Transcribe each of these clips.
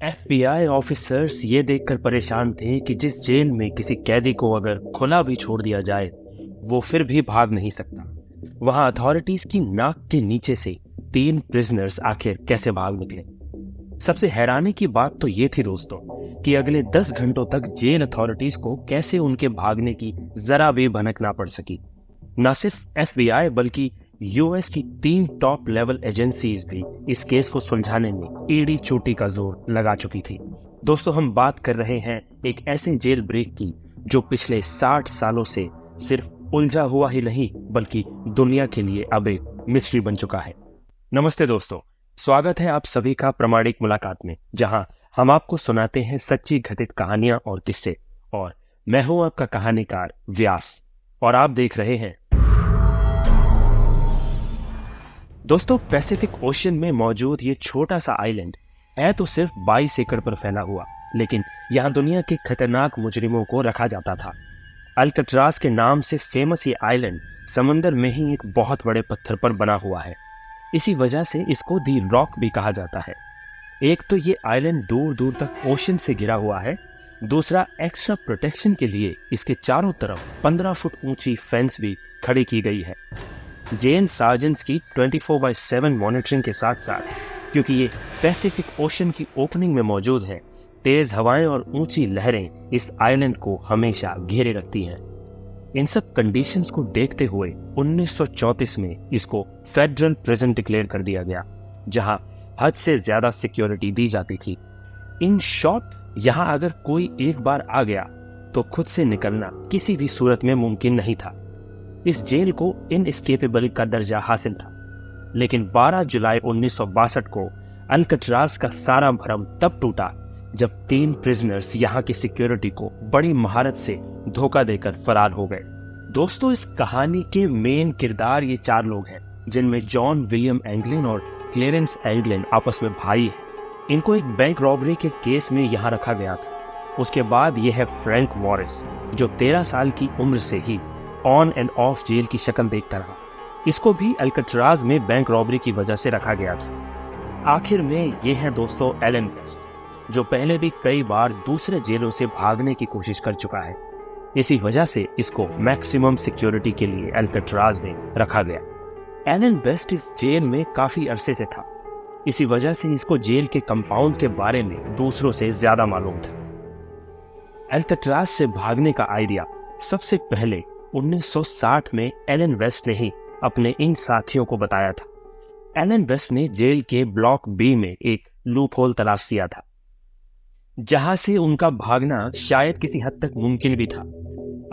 FBI officers ये देखकर परेशान थे कि जिस जेल में किसी कैदी को अगर खुला भी छोड़ दिया जाए वो फिर भी भाग नहीं सकता, वहां अथॉरिटीज की नाक के नीचे से 3 प्रिजनर्स आखिर कैसे भाग निकले। सबसे हैरानी की बात तो ये थी दोस्तों कि अगले 10 घंटों तक जेल अथॉरिटीज को कैसे उनके भागने की जरा भी भनक ना पड़ सकी। न सिर्फ एफबीआई बल्कि यूएस की 3 टॉप लेवल एजेंसीज भी इस केस को सुलझाने में एड़ी चोटी का जोर लगा चुकी थी। दोस्तों, हम बात कर रहे हैं एक ऐसे जेल ब्रेक की जो पिछले 60 सालों से सिर्फ उलझा हुआ ही नहीं बल्कि दुनिया के लिए अब एक मिस्ट्री बन चुका है। नमस्ते दोस्तों, स्वागत है आप सभी का प्रामाणिक मुलाकात में, जहां हम आपको सुनाते हैं सच्ची घटित कहानियां और किस्से। और मैं हूं आपका कहानीकार व्यास और आप देख रहे हैं दोस्तों, पैसिफिक ओशन में मौजूद ये छोटा सा आइलैंड है तो सिर्फ 22 एकड़ पर फैला हुआ, लेकिन यहाँ दुनिया के खतरनाक मुजरिमों को रखा जाता था। अल्कट्राज के नाम से फेमस ये आइलैंड समंदर में ही एक बहुत बड़े पत्थर पर बना हुआ है। इसी वजह से इसको दी रॉक भी कहा जाता है। एक तो ये आइलैंड दूर दूर तक ओशन से घिरा हुआ है, दूसरा एक्स्ट्रा प्रोटेक्शन के लिए इसके चारों तरफ 15 फुट ऊंची फेंस भी खड़ी की गई है। जेल सार्जेंट्स की 24/7 मॉनिटरिंग के साथ साथ, क्योंकि ये पैसिफिक ओशन की ओपनिंग में मौजूद है, तेज हवाएं और ऊंची लहरें इस आइलैंड को हमेशा घेरे रखती हैं। इन सब कंडीशंस को देखते हुए 1934 में इसको फेडरल प्रिजन डिक्लेयर कर दिया गया, जहां हद से ज्यादा सिक्योरिटी दी जाती थी। इन शॉर्ट, यहां अगर कोई एक बार आ गया तो खुद से निकलना किसी भी सूरत में मुमकिन नहीं था। इस जेल को इनएस्केपेबल का दर्जा हासिल था। लेकिन 12 जुलाई 1962 को अल्कट्राज का सारा भ्रम तब टूटा जब 3 प्रिजनर्स यहाँ की सिक्योरिटी को बड़ी महारत से धोखा देकर फरार हो गए। दोस्तों, इस कहानी के मेन किरदार ये 4 लोग हैं, जिनमें जॉन विलियम एंगलिन और क्लेरेंस एंगलिन आपस में भाई हैं। इनको एक बैंक रॉबरी के केस में यहाँ रखा गया था। उसके बाद ये है फ्रैंक मॉरिस, जो 13 साल की उम्र से ही ऑन एंड ऑफ जेल की शक्ल देखता रहा। इसको भी अल्कट्राज में बैंक रॉबरी की वजह से रखा गया था। आखिर में ये है दोस्तों एलन वेस्ट, जो पहले भी कई बार दूसरे जेलों से भागने की कोशिश कर चुका है। इसी वजह से इसको मैक्सिमम सिक्योरिटी के लिए अल्कट्राज में रखा गया। एलन वेस्ट इस जेल में काफी अरसे से था, इसी वजह से इसको जेल के कंपाउंड के बारे में दूसरों से ज्यादा मालूम था। अल्कट्राज से भागने का आइडिया सबसे पहले 1960 में एलन वेस्ट ने ही अपने इन साथियों को बताया था। एलन वेस्ट ने जेल के ब्लॉक बी में एक लूप होल तलाश किया था, जहां से उनका भागना शायद किसी हद तक मुमकिन भी था।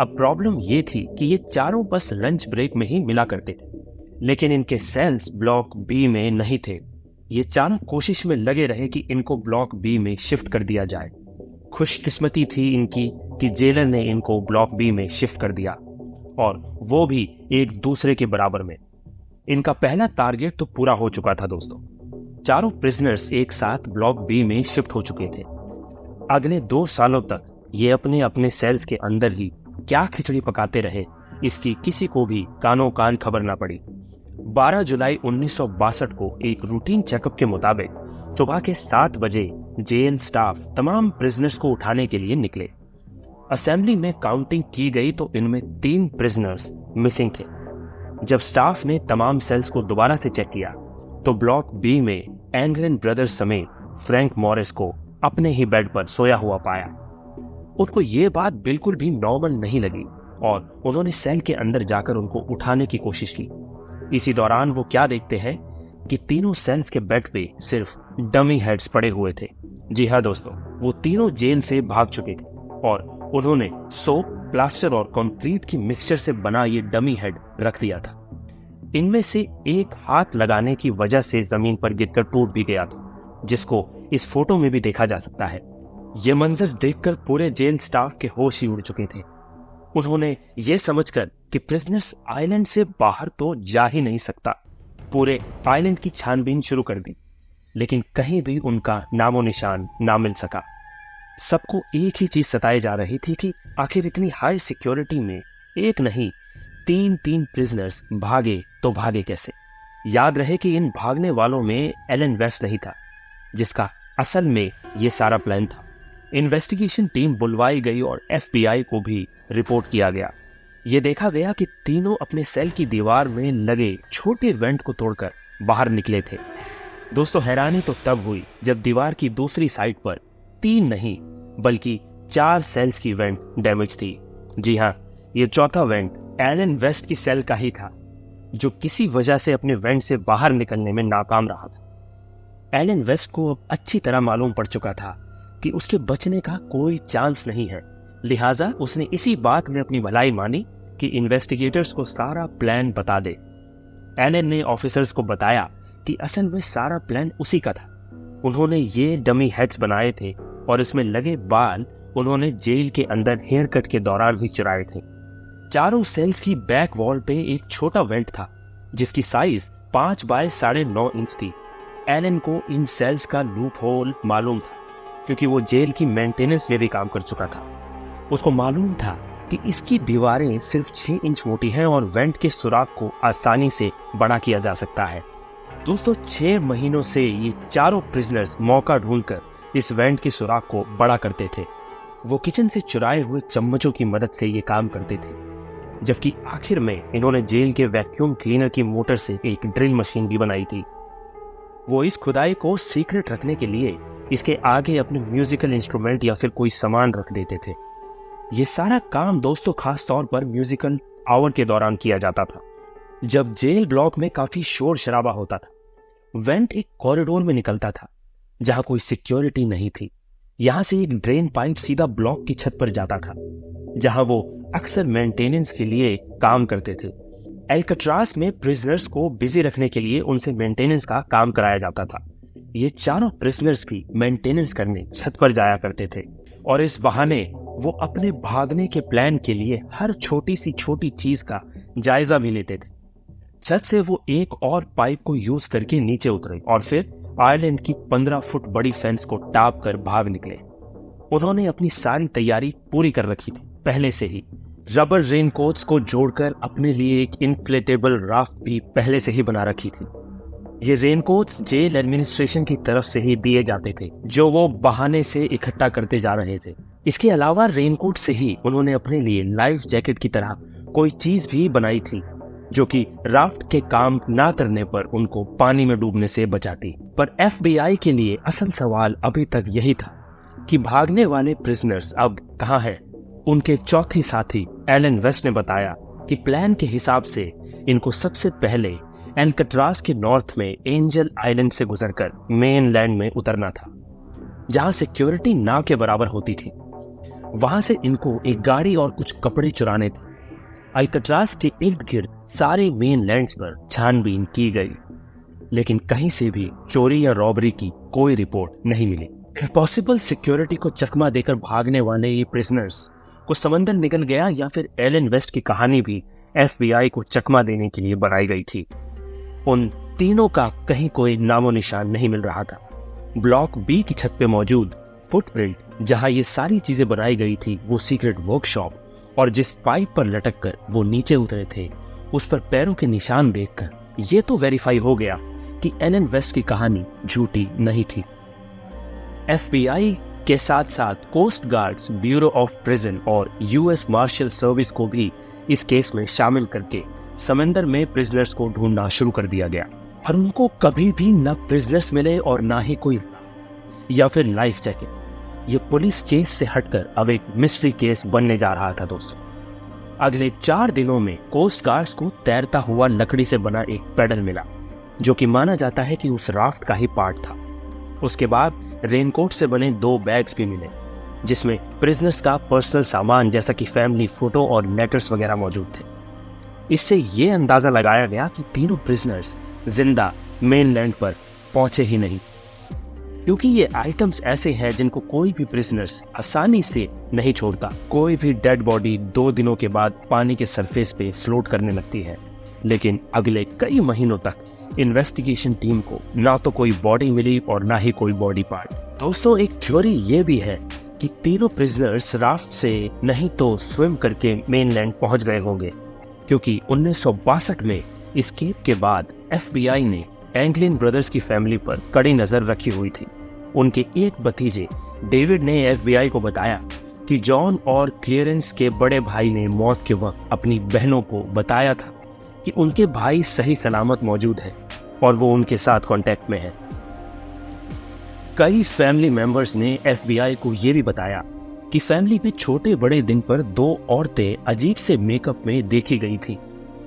अब प्रॉब्लम ये थी कि ये चारों बस लंच ब्रेक में ही मिला करते थे, लेकिन इनके सेल्स ब्लॉक बी में नहीं थे। ये चारों कोशिश में लगे रहे कि इनको ब्लॉक बी में शिफ्ट कर दिया जाए। खुशकिस्मती थी इनकी कि जेलर ने इनको ब्लॉक बी में शिफ्ट कर दिया, और वो भी एक दूसरे के बराबर में। इनका पहला टारगेट तो पूरा हो चुका था दोस्तों। चारों प्रिजनर्स एक साथ ब्लॉक बी में शिफ्ट हो चुके थे। अगले 2 सालों तक ये अपने अपने सेल्स के अंदर ही क्या खिचड़ी पकाते रहे, इसकी किसी को भी कानो कान खबर ना पड़ी। 12 जुलाई 1962 को एक रूटीन चेकअप के मुताबिक सुबह के 7 बजे जेल स्टाफ तमाम प्रिजनर्स को उठाने के लिए निकले। असेंबली में काउंटिंग की गई तो इनमें 3 प्रिजनर्स मिसिंग थे। जब स्टाफ ने तमाम सेल्स को दोबारा से चेक किया तो ब्लॉक बी में एंगलिन ब्रदर्स समेत फ्रैंक मॉरिस को अपने ही बेड पर सोया हुआ पाया। उनको ये बात बिल्कुल भी नॉर्मल नहीं लगी और उन्होंने सेल के अंदर जाकर उनको उठाने की कोशिश की। इसी दौरान वो क्या देखते हैं कि तीनों सेल्स के बेड पे सिर्फ डमी हेड्स पड़े हुए थे। जी हाँ दोस्तों, वो तीनों जेल से भाग चुके थे और उन्होंने सोप, प्लास्टर और कंक्रीट की मिक्सचर से बना ये डमी हेड रख दिया था। इनमें से एक हाथ लगाने की वजह से जमीन पर गिरकर टूट भी गया था, जिसको इस फोटो में भी देखा जा सकता है। यह मंजर देखकर पूरे जेल स्टाफ के होश ही उड़ चुके थे। उन्होंने ये समझकर कि प्रिजनर्स आइलैंड से बाहर तो जा ही नहीं सकता, पूरे आइलैंड की छानबीन शुरू कर दी, लेकिन कहीं भी उनका नामो निशान ना मिल सका। सबको एक ही चीज सताई जा रही थी कि आखिर इतनी हाई सिक्योरिटी में एक नहीं 3 प्रिजनर्स भागे तो भागे कैसे। याद रहे कि इन भागने वालों में एलन वेस्ट नहीं था, जिसका असल में ये सारा प्लान था। इन्वेस्टिगेशन टीम बुलवाई गई और FBI को भी रिपोर्ट किया गया। ये देखा गया कि तीनों अपने सेल की दीवार में लगे छोटे वेंट को तोड़कर बाहर निकले थे। दोस्तों, हैरानी तो तब हुई जब दीवार की दूसरी साइड पर 3 नहीं बल्कि 4 सेल्स की वेंट डैमेज थी। जी हाँ, ये चौथा वेंट एलन वेस्ट की सेल का ही था, जो किसी वजह से अपने वेंट से बाहर निकलने में नाकाम रहा था। एलन वेस्ट को अब अच्छी तरह मालूम पड़ चुका था कि उसके बचने का कोई चांस नहीं है। लिहाजा उसने इसी बात में अपनी भलाई मानी कि इन्वेस्टिगेटर्स को सारा प्लान बता दे। एलन ने ऑफिसर्स को बताया कि असल में सारा प्लान उसी का था। उन्होंने ये डमी हेड्स बनाए थे और इसमें लगे बाल उन्होंने जेल के अंदर हेयर कट के दौरान भी चुराए थे। चारों सेल्स की बैक वॉल पे एक छोटा वेंट था जिसकी साइज 5 बाय 9.5 इंच थी। एलन को इन सेल्स का लूप होल मालूम था क्योंकि वो जेल की मेंटेनेंस में भी काम कर चुका था। उसको मालूम था कि इसकी दीवारें सिर्फ 6 इंच मोटी हैं और वेंट के सुराख को आसानी से बड़ा किया जा सकता है। दोस्तों, 6 महीनों से ये चारों प्रिजनर्स मौका ढूंढकर इस वेंट के सुराख को बड़ा करते थे। वो किचन से चुराए हुए चम्मचों की मदद से ये काम करते थे, जबकि आखिर में इन्होंने जेल के वैक्यूम क्लीनर की मोटर से एक ड्रिल मशीन भी बनाई थी। वो इस खुदाई को सीक्रेट रखने के लिए इसके आगे अपने म्यूजिकल इंस्ट्रूमेंट या फिर कोई सामान रख देते थे। ये सारा काम दोस्तों खास तौर पर म्यूजिकल आवर के दौरान किया जाता था, जब जेल ब्लॉक में काफी शोर शराबा होता था। वेंट एक कॉरिडोर में निकलता था जहां कोई सिक्योरिटी नहीं थी। यहां से एक ड्रेन पाइप सीधा ब्लॉक की छत पर जाता था जहां वो अक्सर मेंटेनेंस के लिए काम करते थे। एल्काट्राज में प्रिजनर्स को बिजी रखने के लिए उनसे मेंटेनेंस का काम कराया जाता था। ये चारों प्रिजनर्स भी मेंटेनेंस करने छत पर जाया करते थे और इस बहाने वो अपने भागने के प्लान के लिए हर छोटी सी छोटी चीज का जायजा भी लेते थे। छत से वो एक और पाइप को यूज करके नीचे उतरे और फिर आइलैंड की 15 फुट बड़ी फेंस को टाप कर भाग निकले। उन्होंने अपनी सारी तैयारी पूरी कर रखी थी पहले से ही। रबर रेनकोट्स को जोड़कर अपने लिए एक इन्फ्लेटेबल राफ्ट भी पहले से ही बना रखी थी। ये रेनकोट्स जेल एडमिनिस्ट्रेशन की तरफ से ही दिए जाते थे, जो वो बहाने से इकट्ठा करते जा रहे थे। इसके अलावा रेनकोट से ही उन्होंने अपने लिए लाइफ जैकेट की तरह कोई चीज भी बनाई थी, जो कि राफ्ट के काम ना करने पर उनको पानी में डूबने से बचाती। पर FBI के लिए असल सवाल अभी तक यही था कि भागने वाले प्रिजनर्स अब कहाँ हैं। उनके चौथे साथी एलन वेस्ट ने बताया कि प्लान के हिसाब से इनको सबसे पहले एल्काट्राज के नॉर्थ में एंजल आइलैंड से गुजरकर मेन लैंड में उतरना था, जहां सिक्योरिटी ना के बराबर होती थी। वहां से इनको एक गाड़ी और कुछ कपड़े चुराने थे। अल्काट्राज के इर्द गिर्द सारे मेन लैंड्स पर छानबीन की गई, लेकिन कहीं से भी चोरी या रॉबरी की कोई रिपोर्ट नहीं मिली। इम्पॉसिबल सिक्योरिटी को चकमा देकर भागने वाले ये प्रिजनर्स को समंदर निकल गया या फिर एलन वेस्ट की कहानी भी FBI को चकमा देने के लिए बनाई गई थी। उन तीनों का कहीं कोई नामो निशान नहीं मिल रहा था। ब्लॉक B की छत पे मौजूद फुटप्रिंट, जहां ये सारी चीजें बनाई गई थी, वो सीक्रेट वर्कशॉप और जिस पाइप पर लटक कर वो नीचे उतरे थे, उस पर पैरों के निशान देखकर ये तो वेरीफाई हो गया कि एलन वेस्ट की कहानी झूठी नहीं थी। FBI के साथ साथ coast guards, bureau of prison और US मार्शल सर्विस को भी इस केस में शामिल करके समंदर में प्रिजनर्स को ढूंढना शुरू कर दिया गया। और उनको कभी भी न प्रिजनर्स मिले और ना ही कोई या फिर लाइफ जैकेट। ये पुलिस केस से हटकर अब एक मिस्ट्री केस बनने जा रहा था दोस्तों। अगले 4 दिनों में कोस्ट गार्ड्स को तैरता हुआ लकड़ी से बना एक पैडल मिला, जो कि माना जाता है कि उस राफ्ट का ही पार्ट था। उसके बाद रेनकोट से बने 2 बैग्स भी मिले, जिसमें प्रिजनर्स का पर्सनल सामान जैसा कि फैमिली फोटो और लेटर्स वगैरह मौजूद थे। इससे ये अंदाजा लगाया गया कि तीनों प्रिजनर्स जिंदा मेनलैंड पर पहुंचे ही नहीं, क्योंकि ये आइटम्स ऐसे हैं जिनको कोई भी प्रिजनर्स आसानी से नहीं छोड़ता। कोई भी डेड बॉडी 2 दिनों के बाद पानी के सरफेस पे फ्लोट करने लगती है, लेकिन अगले कई महीनों तक इन्वेस्टिगेशन टीम को ना तो कोई बॉडी मिली और ना ही कोई बॉडी पार्ट। दोस्तों, एक थ्योरी ये भी है कि तीनों प्रिजनर्स राफ्ट से नहीं तो स्विम करके मेनलैंड पहुंच गए होंगे, क्योंकि 1962 में एस्केप के बाद FBI ने एंगलिन ब्रदर्स की फैमिली पर कड़ी नजर रखी हुई थी। उनके एक भतीजे डेविड ने एफबीआई को बताया कि जॉन और क्लियरेंस के बड़े भाई ने मौत के वक्त अपनी बहनों को बताया था कि उनके भाई सही सलामत मौजूद है और वो उनके साथ कांटेक्ट में है। कई फैमिली मेंबर्स ने एफबीआई को यह भी बताया कि फैमिली में छोटे बड़े दिन पर 2 औरतें अजीब से मेकअप में देखी गई थी,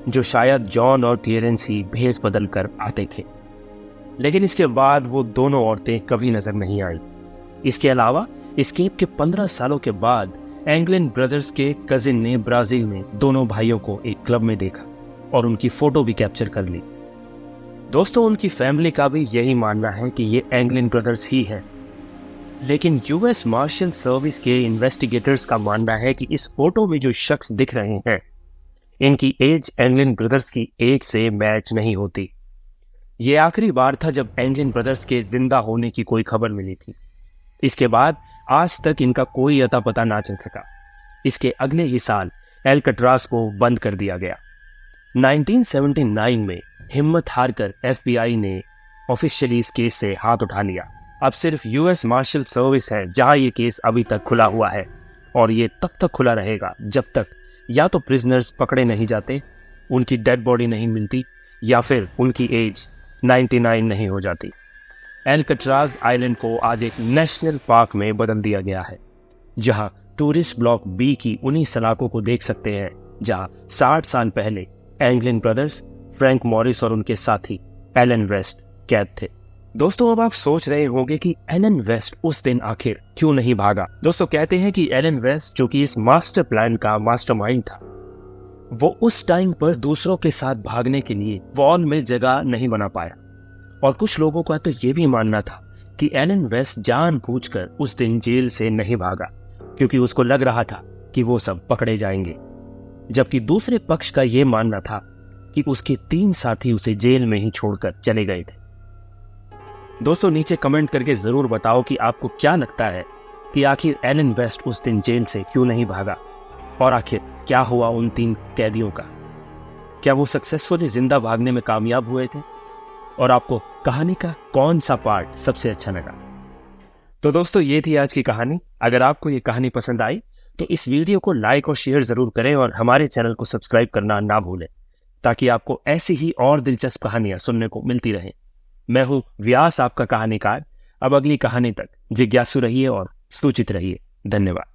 जो शायद जॉन और क्लियरेंस ही भेष बदल कर आते थे। लेकिन इसके बाद वो दोनों औरतें कभी नजर नहीं आई। इसके अलावा एस्केप के 15 सालों के बाद एंगलिन ब्रदर्स के कजिन ने ब्राजील में दोनों भाइयों को एक क्लब में देखा और उनकी फोटो भी कैप्चर कर ली। दोस्तों, उनकी फैमिली का भी यही मानना है कि ये एंगलिन ब्रदर्स ही हैं। लेकिन यूएस मार्शल सर्विस के इन्वेस्टिगेटर्स का मानना है कि इस फोटो में जो शख्स दिख रहे हैं, इनकी एज एंगलिन ब्रदर्स की एज से मैच नहीं होती। ये आखिरी बार था जब एंगलिन ब्रदर्स के जिंदा होने की कोई खबर मिली थी। इसके बाद आज तक इनका कोई अता पता ना चल सका। इसके अगले ही साल एल्कट्राज को बंद कर दिया गया। 1979 में हिम्मत हारकर एफबीआई ने ऑफिशियली इस केस से हाथ उठा लिया। अब सिर्फ यूएस मार्शल सर्विस है जहां ये केस अभी तक खुला हुआ है, और ये तब तक खुला रहेगा जब तक या तो प्रिजनर्स पकड़े नहीं जाते, उनकी डेड बॉडी नहीं मिलती, या फिर उनकी एज 99 नहीं हो जाती। एल्कट्राज आइलैंड को आज एक नेशनल पार्क में बदल दिया गया है, जहां टूरिस्ट ब्लॉक बी की उन्हीं सलाखों को देख सकते हैं जहां 60 साल पहले एंगलिन ब्रदर्स, फ्रैंक मॉरिस और उनके साथी एलन वेस्ट कैद थे। दोस्तों, अब आप सोच रहे होंगे कि एलन वेस्ट उस दिन आखिर क्यों नहीं भागा। दोस्तों, कहते हैं कि एलन वेस्ट, जो कि इस मास्टर प्लान का मास्टरमाइंड था, वो उस टाइम पर दूसरों के साथ भागने के लिए वॉल में जगह नहीं बना पाया। और कुछ लोगों का तो ये भी मानना था कि एलन वेस्ट जानबूझकर उस दिन जेल से नहीं भागा, क्योंकि उसको लग रहा था कि वो सब पकड़े जाएंगे। जबकि दूसरे पक्ष का ये मानना था कि उसके 3 साथी उसे जेल में ही छोड़कर चले गए थे। दोस्तों, नीचे कमेंट करके जरूर बताओ कि आपको क्या लगता है कि आखिर एलन वेस्ट उस दिन जेल से क्यों नहीं भागा, और आखिर क्या हुआ उन 3 कैदियों का। क्या वो सक्सेसफुली जिंदा भागने में कामयाब हुए थे, और आपको कहानी का कौन सा पार्ट सबसे अच्छा लगा? तो दोस्तों, ये थी आज की कहानी। अगर आपको ये कहानी पसंद आई तो इस वीडियो को लाइक और शेयर जरूर करें, और हमारे चैनल को सब्सक्राइब करना ना भूलें, ताकि आपको ऐसी ही और दिलचस्प कहानियां सुनने को मिलती रहें। मैं हूं व्यास, आपका कहानीकार। अब अगली कहानी तक जिज्ञासु रहिए और सूचित रहिए। धन्यवाद।